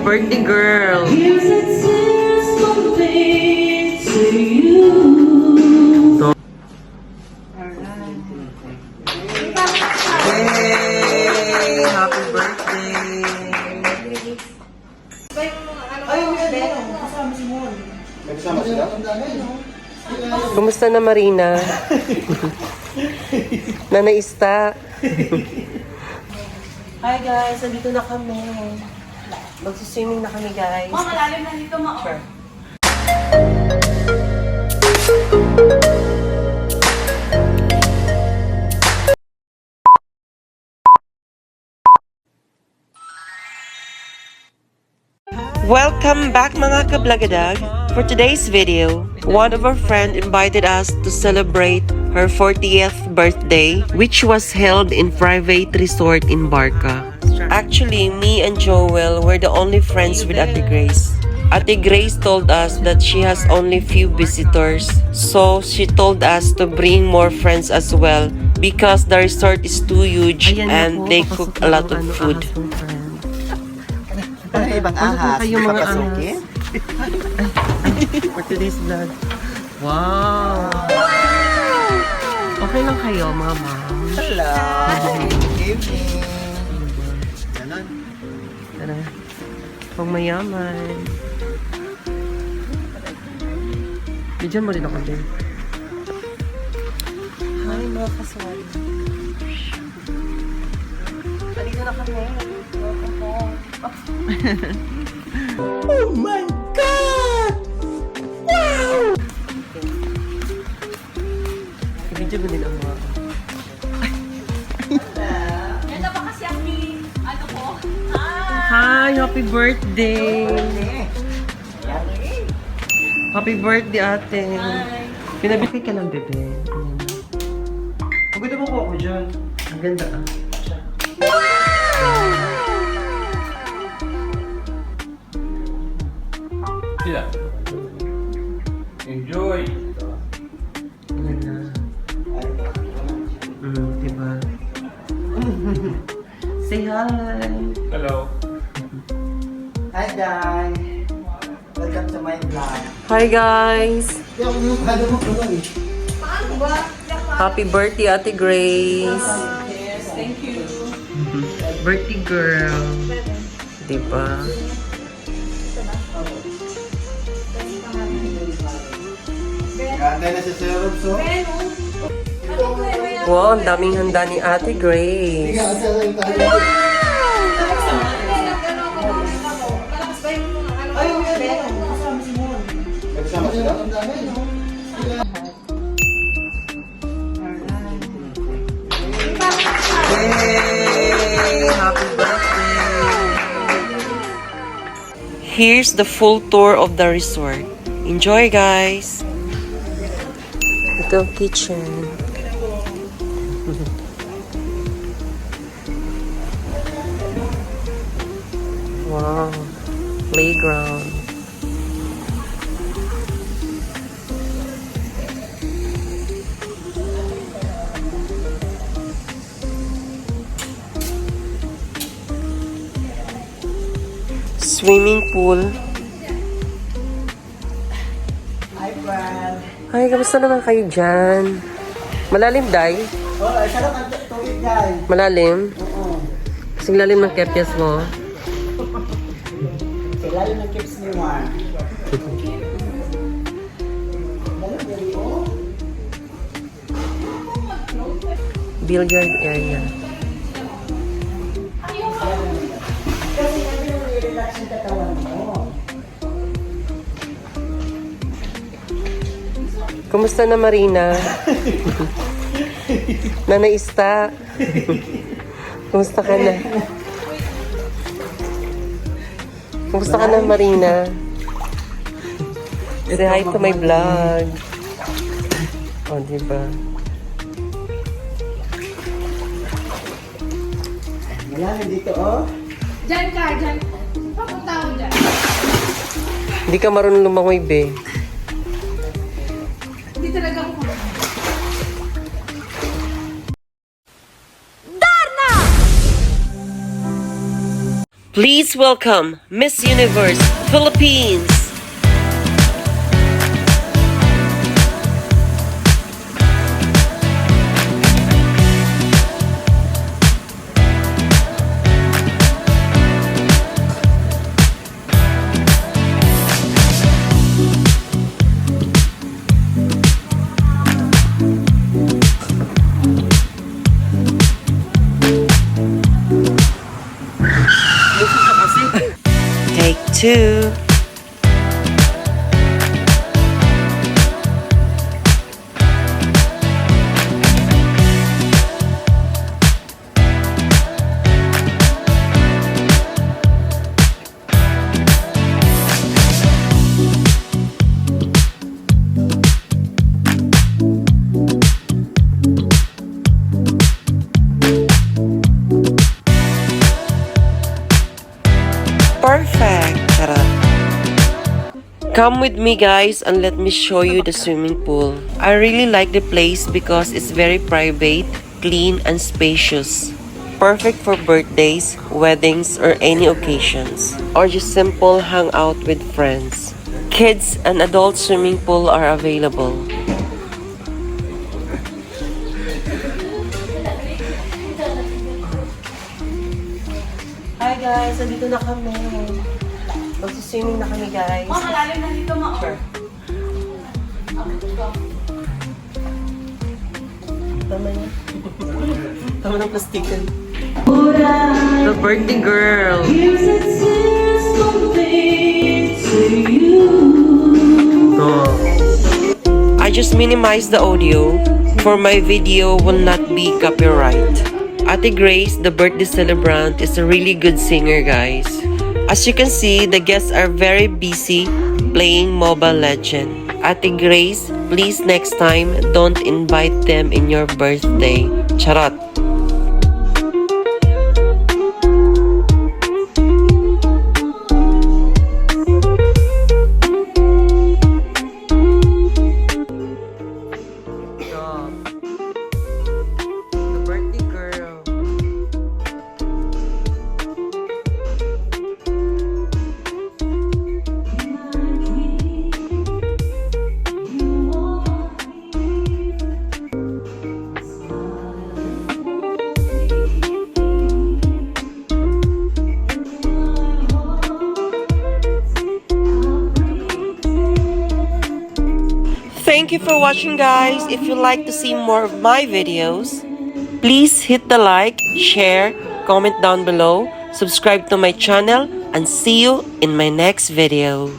birthday girl. Yay! Happy birthday! Kumusta na, Marina? Nanaista. Hi guys, nandito na kami. Magsiswimming na kami, guys. Malalim na dito, Sure. Welcome back, mga kablagadag. For today's video, one of our friends invited us to celebrate her 40th birthday, which was held in private resort in Barca. Actually, me and Joel were the only friends with Ate Grace. Ate Grace told us that she has only few visitors, so she told us to bring more friends as well because the resort is too huge and they cook a lot of food. Ibang ahas. Kayo mga Papasukin. For today's vlog. Wow! Okay lang kayo, mama. Hello. Good evening. Ganon. Tara. Pang mayaman. Bidyan mo rin ako din. Hi, mga kaswali. Halika na kami. Welcome home. Oh my God! Wow! Ibidyan mo din ang mga... Ito pa kasi ang ano ko. Hi! Happy birthday! Happy birthday, ate! Pinabiti ka ng bebe. Ayan. Pagod mo ko ako dyan. Ang ganda ah. Yeah. Enjoy. Ang ganda. Diba? Say hi! Hello. Hi guys. Welcome to my vlog. Hi guys! Hindi ako yung kado mo ko eh. Happy birthday, Ate Grace! Yes, thank you. Birthday girl! Diba? Ganda na sa syrup so. Wow, ang daming handa ni Ate Grace. Sige, asa lang tayo. Nagsama sila? Yay! Happy birthday! Here's the full tour of the resort. Enjoy, guys! Ito ang kitchen. Wow! Playground. Swimming pool. Hi friend. Ay, kamusta naman kayo dyan? Malalim, Day? Oh, sarap ang tubig guys. Malalim? Oo. Kasing lalim ng kepyas mo. Sila yung nag-keeps me warm. Billiard area. Kasi ano yung relax yung katawan mo. Kumusta na, Marina? Nanaista? Kumusta ka na? Kumusta ka na, Marina? Say hi to my vlog. Oh, diba? Wala na dito oh. Diyan ka, diyan. Papunta ako dyan. Hindi ka marunong lumangoy, be. Hindi talaga ako Please welcome Miss Universe Philippines. Take two. Perfect. Charot. Come with me guys and let me show you the swimming pool. I really like the place because it's very private, clean and spacious. Perfect for birthdays, weddings or any occasions. Or just simple hangout with friends. Kids and adult swimming pool are available. Hi guys, nandito na kami. Magsuswimming na kami guys. Malalim na dito, ma. Sure. Tama niya. Tama ng plastikan. The birthday girl. I just minimized the audio for my video will not be copyright. Ate Grace, the birthday celebrant, is a really good singer, guys. As you can see, the guests are very busy playing Mobile Legend. Ate Grace, please next time, don't invite them in your birthday. Charot. The birthday girl. Thank you for watching guys. If you like to see more of my videos, please hit the like, share, comment down below, subscribe to my channel, and see you in my next video.